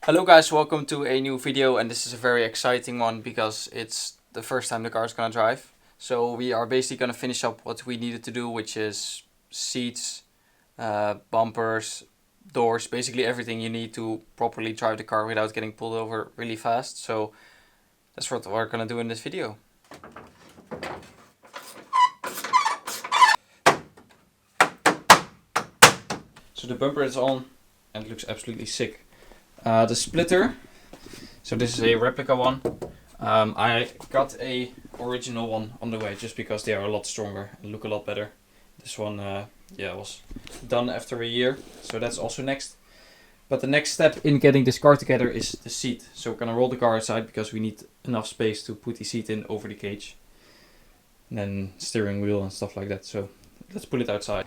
Hello guys, welcome to a new video, and this is a very exciting one because it's the first time the car is gonna drive. So we are basically gonna finish up what we needed to do, which is seats, bumpers, doors, basically everything you need to properly drive the car without getting pulled over really fast. So that's what we're gonna do in this video. So the bumper is on and it looks absolutely sick. The splitter, so this is a replica one. I got a original one on the way just because they are a lot stronger and look a lot better. This one was done after a year, so that's also next. But the next step in getting this car together is the seat. So we're gonna roll the car aside because we need enough space to put the seat in over the cage. And then steering wheel and stuff like that. So let's put it outside.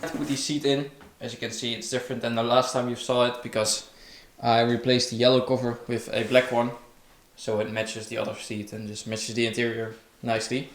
Put the seat in. As you can see, it's different than the last time you saw it because I replaced the yellow cover with a black one, so it matches the other seat and just matches the interior nicely.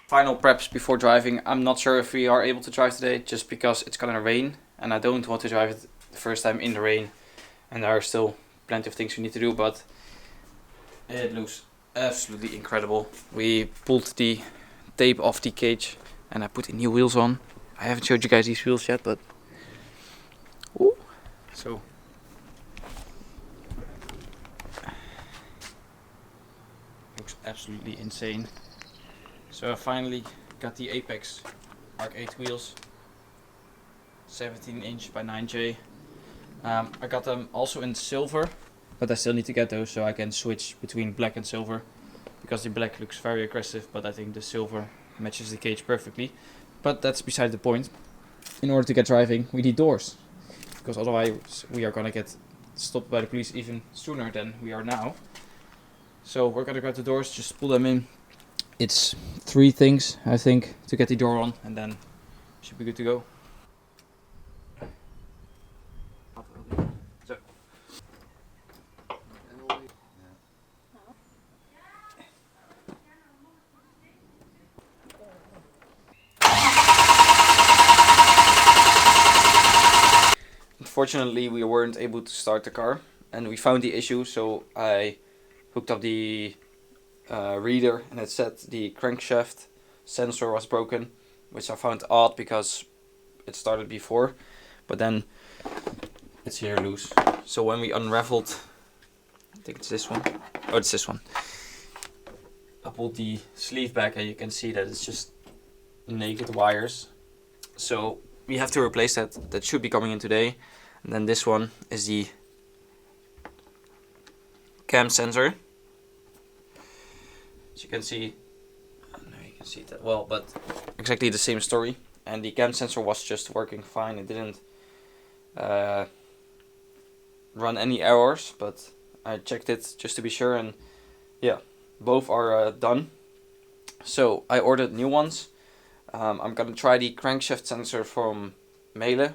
Final preps before driving. I'm not sure if we are able to drive today just because it's gonna rain and I don't want to drive it the first time in the rain, and there are still plenty of things we need to do, but it looks absolutely incredible. We pulled the tape off the cage and I put the new wheels on. I haven't showed you guys these wheels yet, but ooh, so looks absolutely insane. So I finally got the Apex Mark 8 wheels, 17 inch by 9J. I got them also in silver, but I still need to get those so I can switch between black and silver, because the black looks very aggressive, but I think the silver matches the cage perfectly. But that's beside the point. In order to get driving, we need doors, because otherwise we are gonna get stopped by the police even sooner than we are now. So we're gonna grab the doors, just pull them in. It's 3 things, I think, to get the door on, and then should be good to go. So. Unfortunately, we weren't able to start the car, and we found the issue, so I hooked up the reader, and it said the crankshaft sensor was broken, which I found odd because it started before, but then it's here loose. So when we unraveled, I think it's this one, oh it's this one, I pulled the sleeve back and you can see that it's just naked wires, so we have to replace that. That should be coming in today. And then this one is the cam sensor. As you can see, I don't know you can see it that well, but exactly the same story. And the cam sensor was just working fine. It didn't run any errors, but I checked it just to be sure, and yeah, both are done. So I ordered new ones. I'm gonna try the crankshaft sensor from Mele.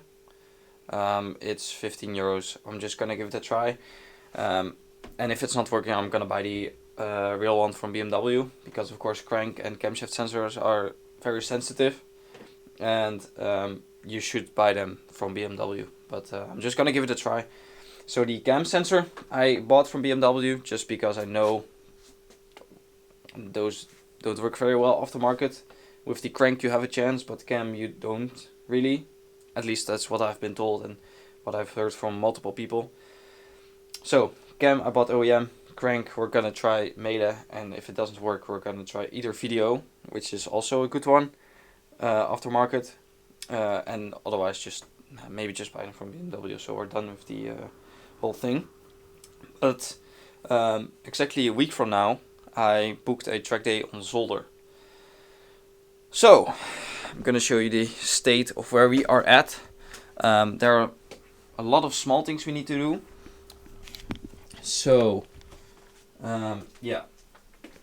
It's 15 euros. I'm just gonna give it a try. And if it's not working, I'm gonna buy the real one from BMW, because of course crank and camshaft sensors are very sensitive, and you should buy them from BMW, but I'm just gonna give it a try. So the cam sensor I bought from BMW just because I know those don't work very well off the market. With the crank you have a chance, but cam you don't really. At least that's what I've been told and what I've heard from multiple people. So cam I bought OEM, crank we're gonna try Mele, and if it doesn't work we're gonna try either Video, which is also a good one, aftermarket, and otherwise just maybe just buy them from BMW. So we're done with the whole thing. But exactly a week from now I booked a track day on Zolder. So I'm gonna show you the state of where we are at. There are a lot of small things we need to do. So Yeah,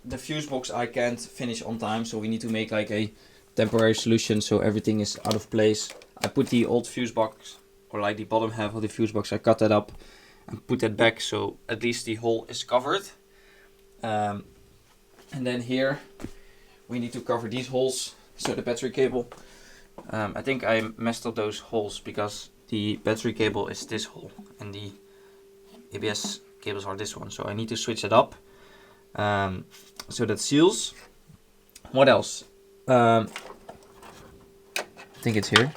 the fuse box I can't finish on time, so we need to make like a temporary solution so everything is out of place. I put the old fuse box, or like the bottom half of the fuse box, I cut that up and put that back so at least the hole is covered. And then here we need to cover these holes, so the battery cable. I think I messed up those holes because the battery cable is this hole and the ABS cables are this one, so I need to switch it up. So that seals. What else? I think it's here.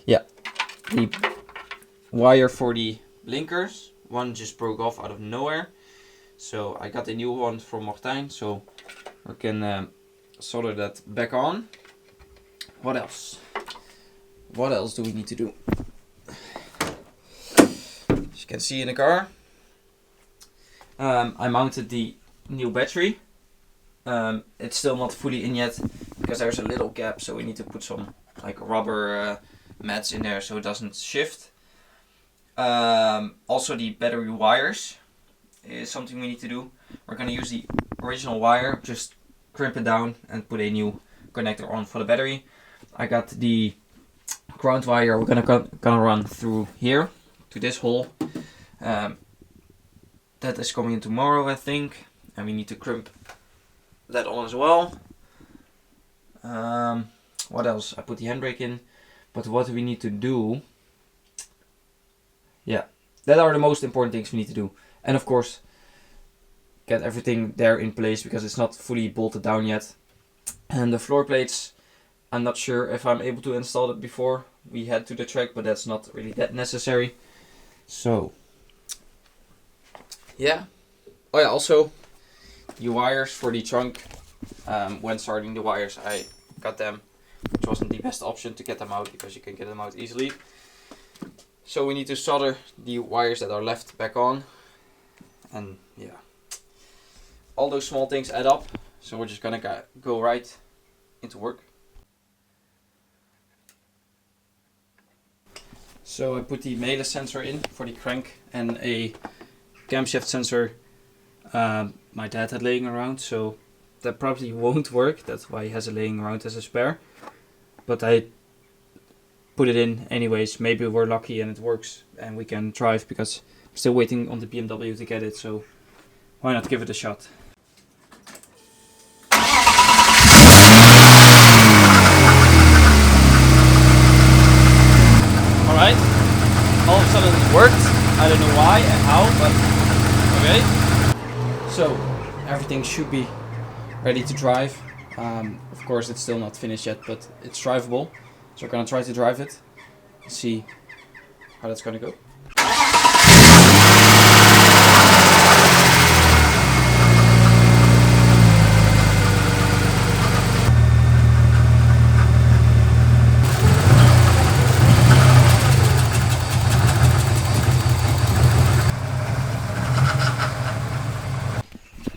Yeah, the wire for the blinkers. One just broke off out of nowhere, so I got a new one from Martijn, so we can solder that back on. What else? What else do we need to do? As you can see in the car, I mounted the new battery. It's still not fully in yet because there's a little gap, so we need to put some like rubber mats in there so it doesn't shift. Also the battery wires is something we need to do. We're going to use the original wire, just crimp it down and put a new connector on for the battery. I got the ground wire we're gonna run through here to this hole. That is coming in tomorrow, I think, and we need to crimp that on as well. What else? I put the handbrake in, but what do we need to do? Yeah, that are the most important things we need to do. And of course, get everything there in place because it's not fully bolted down yet. And the floor plates, I'm not sure if I'm able to install it before we head to the track, but that's not really that necessary. So, yeah. Oh yeah, also, the wires for the trunk. When starting the wires, I got them, which wasn't the best option to get them out because you can get them out easily. So we need to solder the wires that are left back on. And yeah, all those small things add up. So we're just gonna go right into work. So I put the melee sensor in for the crank and a camshaft sensor my dad had laying around, so that probably won't work. That's why he has it laying around as a spare. But I put it in anyways. Maybe we're lucky and it works and we can drive, because I'm still waiting on the BMW to get it, so why not give it a shot. Alright, all of a sudden it worked. I don't know why and how, but okay. So everything should be ready to drive. Of course it's still not finished yet, but it's drivable. So we're gonna try to drive it and see how that's gonna go.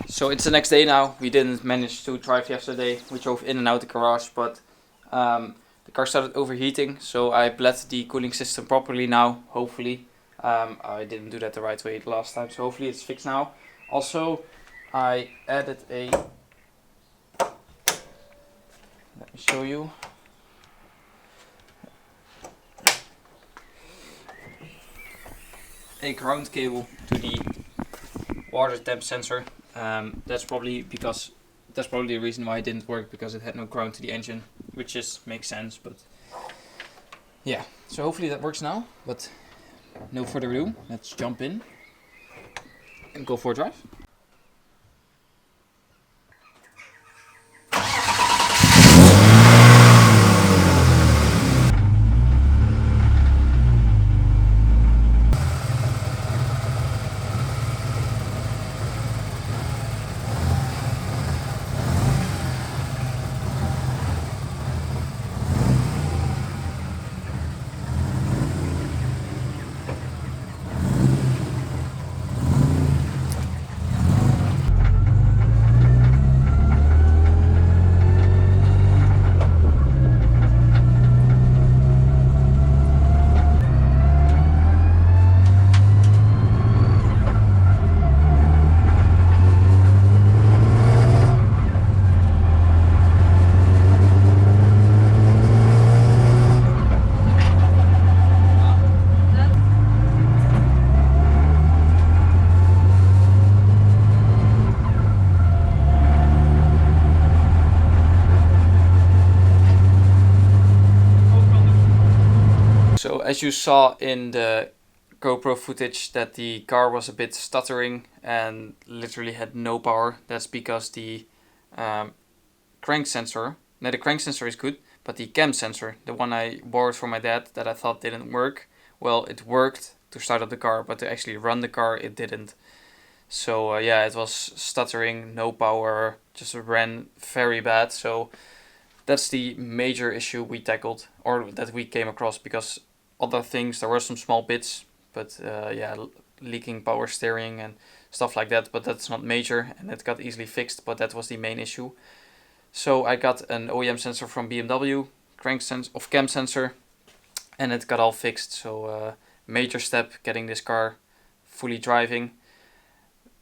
So it's the next day now. We didn't manage to drive yesterday. We drove in and out the garage, but the car started overheating, so I bled the cooling system properly now, hopefully. I didn't do that the right way last time, so hopefully it's fixed now. Also, I added a... Let me show you. A ground cable to the water temp sensor. That's probably the reason why it didn't work, because it had no ground to the engine, which just makes sense. But yeah, so hopefully that works now. But no further ado, let's jump in and go for a drive. as you saw in the GoPro footage, that the car was a bit stuttering and literally had no power. That's because the crank sensor, no, the crank sensor is good, but the cam sensor, the one I borrowed from my dad that I thought didn't work, well, it worked to start up the car, but to actually run the car, it didn't. So yeah, it was stuttering, no power, just ran very bad. So that's the major issue we tackled, or that we came across, because other things, there were some small bits, but yeah, leaking power steering and stuff like that, but that's not major, and it got easily fixed, but that was the main issue. So I got an OEM sensor from BMW, cam sensor, and it got all fixed. So major step getting this car fully driving.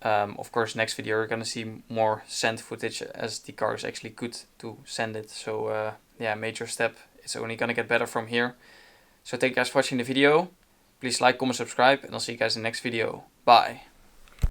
Of course, next video you're gonna see more send footage, as the car is actually good to send it. So yeah, major step. It's only gonna get better from here. So thank you guys for watching the video. Please like, comment, subscribe, and I'll see you guys in the next video. Bye.